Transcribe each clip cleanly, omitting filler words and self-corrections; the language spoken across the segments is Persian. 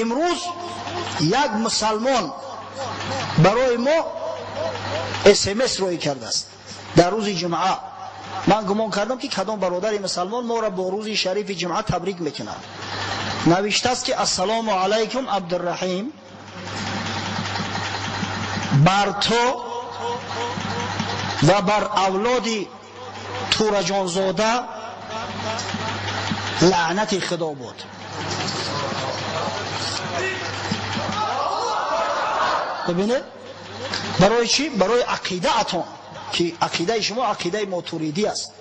امروز یک مسلمان برای ما SMS روی کرده است در روز جمعه. من گمان کردم که کدام برادر مسلمان ما را با روز شریف جمعه تبریک میکنند. نوشته است که السلام علیکم عبدالرحیم، بر تو و بر اولادی تورجان زاده لعنت خدا بود. ببینید برای چی؟ برای عقیده اتون که عقیده شما عقیده ماتوریدی است.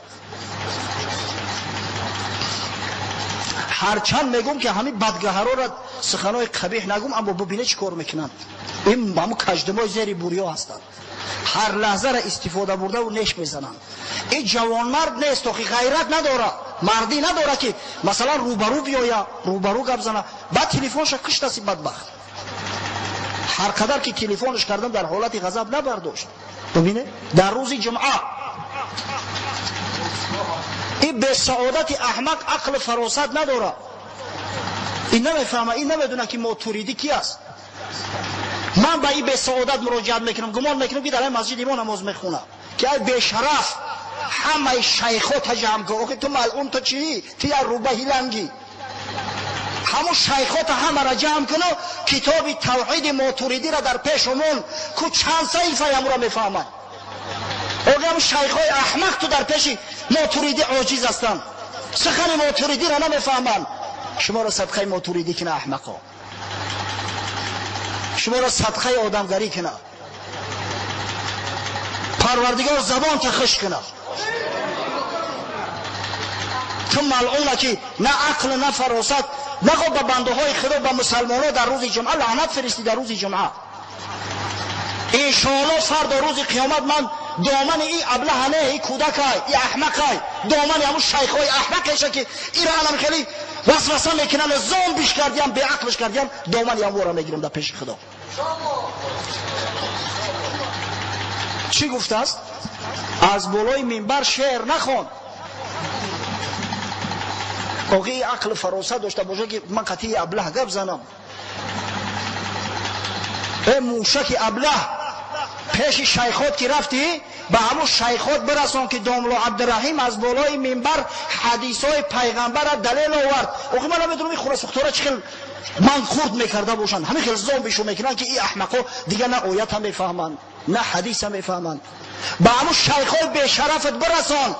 هرچند میگم که همین بدگهرا را سخنای قبیح نگم، اما ببینید چی کار میکنن. این همون کژدمای زیر بوریا هستند، هر لحظه را استفاده برده و نش میزنن. این جوان مرد نیست که غیرت نداره، مردی نداره که مثلا روبرو بیاید روبرو گپ زنه. بعد تلفنش کشت است بدبخت. هر قدر که تلفنش کردم در حالت غضب نبرداشت. ببینه در روز جمعه این به سعادت احمق عقل فراست نداره. این نمیفهمه، این نمیدونه که ماتوریدی کی است. من به این به سعادت مراجعت میکنم، گمان میکنم که در این مسجد ما نماز میخونه که ای بیشرف همه شیخات جمع که تو ملعون تو چی؟ تو یا روبه هیلنگی همون شیخات همه را جمع کنه، کتاب توحید ماتوریدی را در پیشمون که چند صحیفه هم را میفهمن. اگر همون شیخای احمق تو در پیش ماتوریدی عاجز هستن، سخن ماتوریدی را نمیفهمن. شما را صدقه ماتوریدی کنه احمقا، شما را صدقه آدمگری کنه، پروردگار زبان تخش کنه. تو ملعونه که نه عقل نه فراست نگو به بنده های خدا به مسلمان ها در روز جمعه لعنت فرستی. در روز جمعه انشاءالله فردا روز قیامت من دامن این ابله نه این کودک های این احمق های دامن همون شیخ های احمق هشه که این را هم خیلی وسوسه میکنن زام بیش کردیم به عقلش کردیم، دامن همون را میگیرم در پیش خدا. چی گفته است؟ از بالای منبر شعر نخوان. آقای عقل فراست داشته باشه که من قطعی ابله گپ زنم. ای موشک ابله پیش شیخات که رفتی به همون شیخات برسان که داملو عبدالرحیم از بالای منبر حدیثای پیغمبر را دلیل آورد. آقای من نمیدونم این خوره سختاره چه خیلی من خورد میکرده باشن، همین خیلی زام بیشو میکنن که این احمقا دیگه نه آیت هم میفهمن نه حدیث هم میفهمن. به همون شیخای بیشرفت برسان.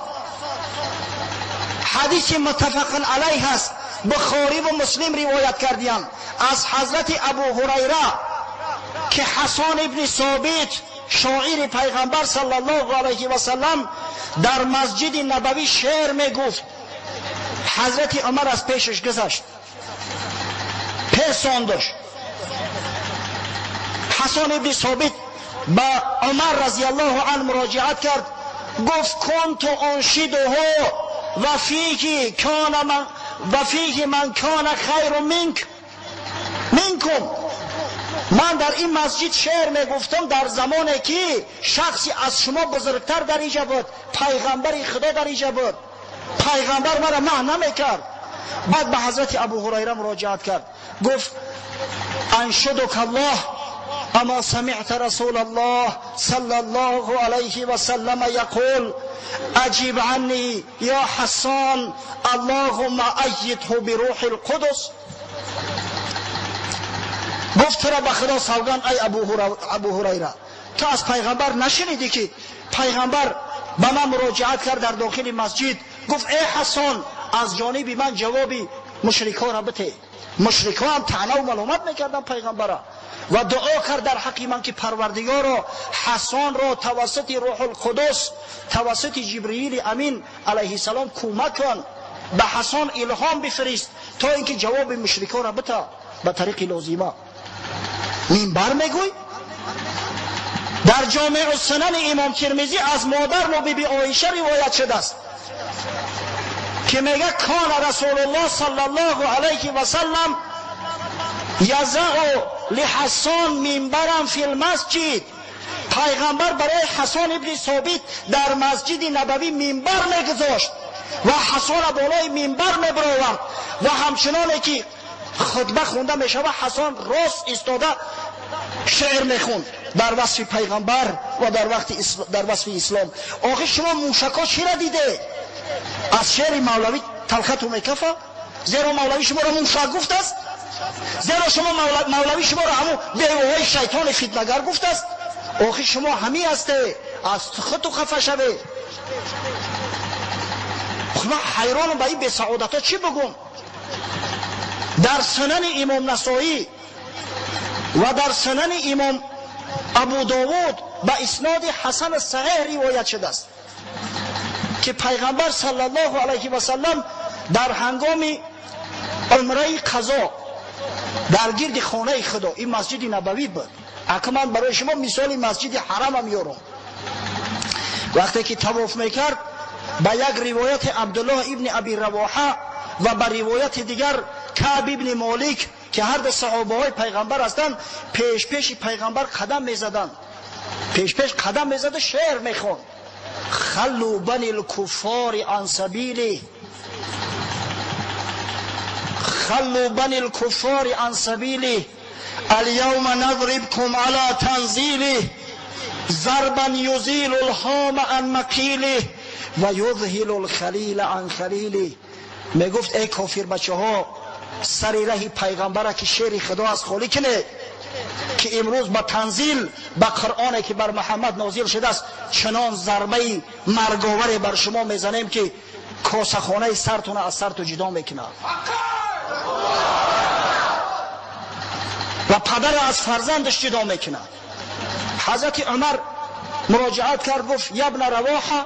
حدیث متفق علیه هست، بخاری و مسلم روایت کردیان از حضرت ابو هریره که حسان ابن ثابت شاعر پیغمبر صلی الله علیه و سلم در مسجد نبوی شعر میگفت. حضرت عمر از پیشش گذشت، پیساندش. حسان ابن ثابت با عمر رضی الله عنه مراجعت کرد، گفت کنت انشده و فیه من کان خیر منکم. من در این مسجد شعر میگفتم در زمانی که شخصی از شما بزرگتر در اینجا بود، پیغمبر خدا در اینجا بود، پیغمبر مرا معنی نمیکرد. بعد به حضرت ابو هریره مراجعت کرد، گفت انشدک الله اما سمعت رسول الله صلی الله علیه و سلم یقول اجیب عنی یا حسان اللهم ایده بروح القدس. گفت را به خدا سوگند ای ابو هریره، تو از پیغمبر نشنیدی که پیغمبر به من مراجعت کرد در داخل مسجد، گفت ای حسان از جانب من جوابی مشرکان را بده. مشرکان هم طعنه و ملامت میکردن پیغمبر و دعا کرد در حق من که پروردگار حسان را توسط روح القدس توسط جبرئیل امین علیه السلام کمک کن، به حسان الهام بفرست تا اینکه جواب مشرکان را بده به طریق لازمه. منبر میگوی در جامع السنن امام ترمذی از مادر ما بی عایشه روایت شده است که میگه کان رسول الله صلی الله علیه و سلم یزع لحسان منبرا فی المسجد. پیغمبر برای حسان ابن ثابت در مسجد نبوی منبر میگذاشت و حسان بالای منبر میبرآورد و همچنانه که خطبه خونده می شود، حسن راست ایستاده شعر میخوند در وصف پیغمبر و در وصف اسلام. آخه شما موشکا چی را دیده؟ از شعر مولوی تلخت و میکفه؟ زیرا مولوی شما را موشک گفته است؟ زیرا شما مولوی شما را همون بیوهای شیطان فتنه‌گر گفته است؟ آخه شما همی هسته از خود خفه شوه. من حیرانم به این بی‌سعادت‌ها چی بگم. در سنن امام نسائی و در سنن امام ابو داود به اسناد حسن صحیح روایت شده است که پیغمبر صلی الله علیه و سلم در هنگام عمره قضا در گرد خانه خدا، این مسجد نبوی بود، اکنون من برای شما مثال مسجد حرم هم میارم، وقتی که طواف میکرد به یک روایت عبدالله ابن ابی رواحه و به روایت دیگر کعب ابن مالک که هر دو صحابه های پیغمبر هستند، پیش پیش پیغمبر قدم میزدند، پیش پیش قدم میزد، شعر میخوان: خلو بنی الکفار عن سبیله، خلو بنی الکفار عن سبیله، اليوم نضربكم على تنزیله، ضربا یزیل الهام عن مقیله و یذهل الخلیل عن خلیله. میگفت ای کافر بچه ها، سری راه پیغمبره که شعر خدا از خالی کنه که امروز با تنزیل با قرآنی که بر محمد نازل شده است چنان ضربه مرگاور بر شما میزنیم که کاسه خانه سرتون از سرتون جدا میکنه و پدر از فرزندش جدا میکنه. حضرت عمر مراجعت کرد، گفت یا ابن رواحه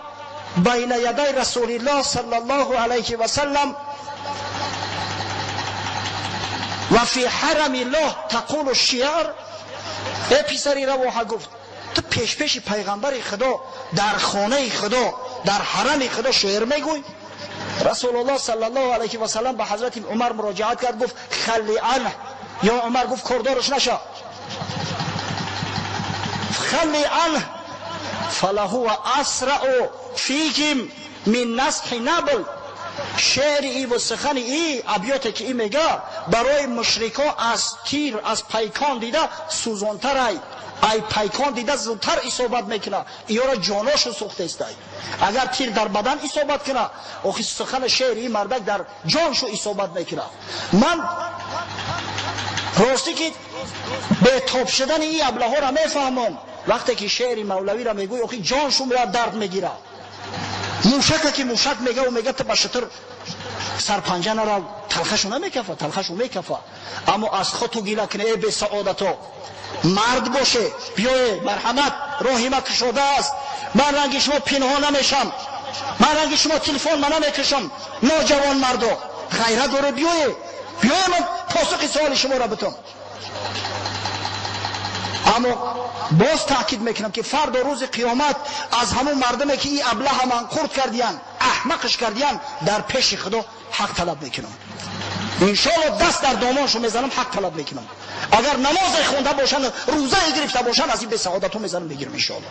بین یدی رسول الله صلی الله علیه و سلم و فی حرم الله تقول الشعر. ای پسری رواحه، گفت تو پیش پیش پیغمبر خدا در خانه خدا در حرم خدا شعر میگوی؟ رسول الله صلی الله علیه و سلم به حضرت عمر مراجعت کرد، گفت خلی عنه. یا عمر گفت کردارش نشه، خلی عنه فلهو اسرع فیکم من نسح نبل. شعر ای و سخن ای ابیاتی که ای میگه برای مشرکا از تیر از پیکان دیده سوزانتر ای پیکان دیده زودتر اصابت میکنه، ای را جاناشو سوخته است. اگر تیر در بدن اصابت کنه، آخه سخن شعر ای مردک در جانشو اصابت میکنه. من راستی که به تاب شدن ای ابله ها را میفهمم، وقتی که شعر مولوی را میگوی آخه جانشو میاد درد میگیره. موشک که موشک میگه و میگه تو بشتر سرپنجه نرو، تلخشو نمیکفه، تلخشو میکفه. اما از خود تو گیله کنه ای بی سعادتو، مرد باشه، بیای مرحمت راهی ما کشاده است، من رنگ شما پنهان نمیشم، من رنگ شما تلفن من نمیکشم، نوجوان مردو غیرت داره، بیای من پاسخ سوال شما را بتم. اما باز تاکید میکنم که فردا روز قیامت از همون مردمی که این ابله همان قرد کردیان احمقش کردیان در پیش خدا حق طلب میکنم. انشاءالله دست در دامانشو میزنم، حق طلب میکنم. اگر نماز خونده باشن، روزه گرفته باشن، از این به سعادتو میزنم بگیرم انشاءالله.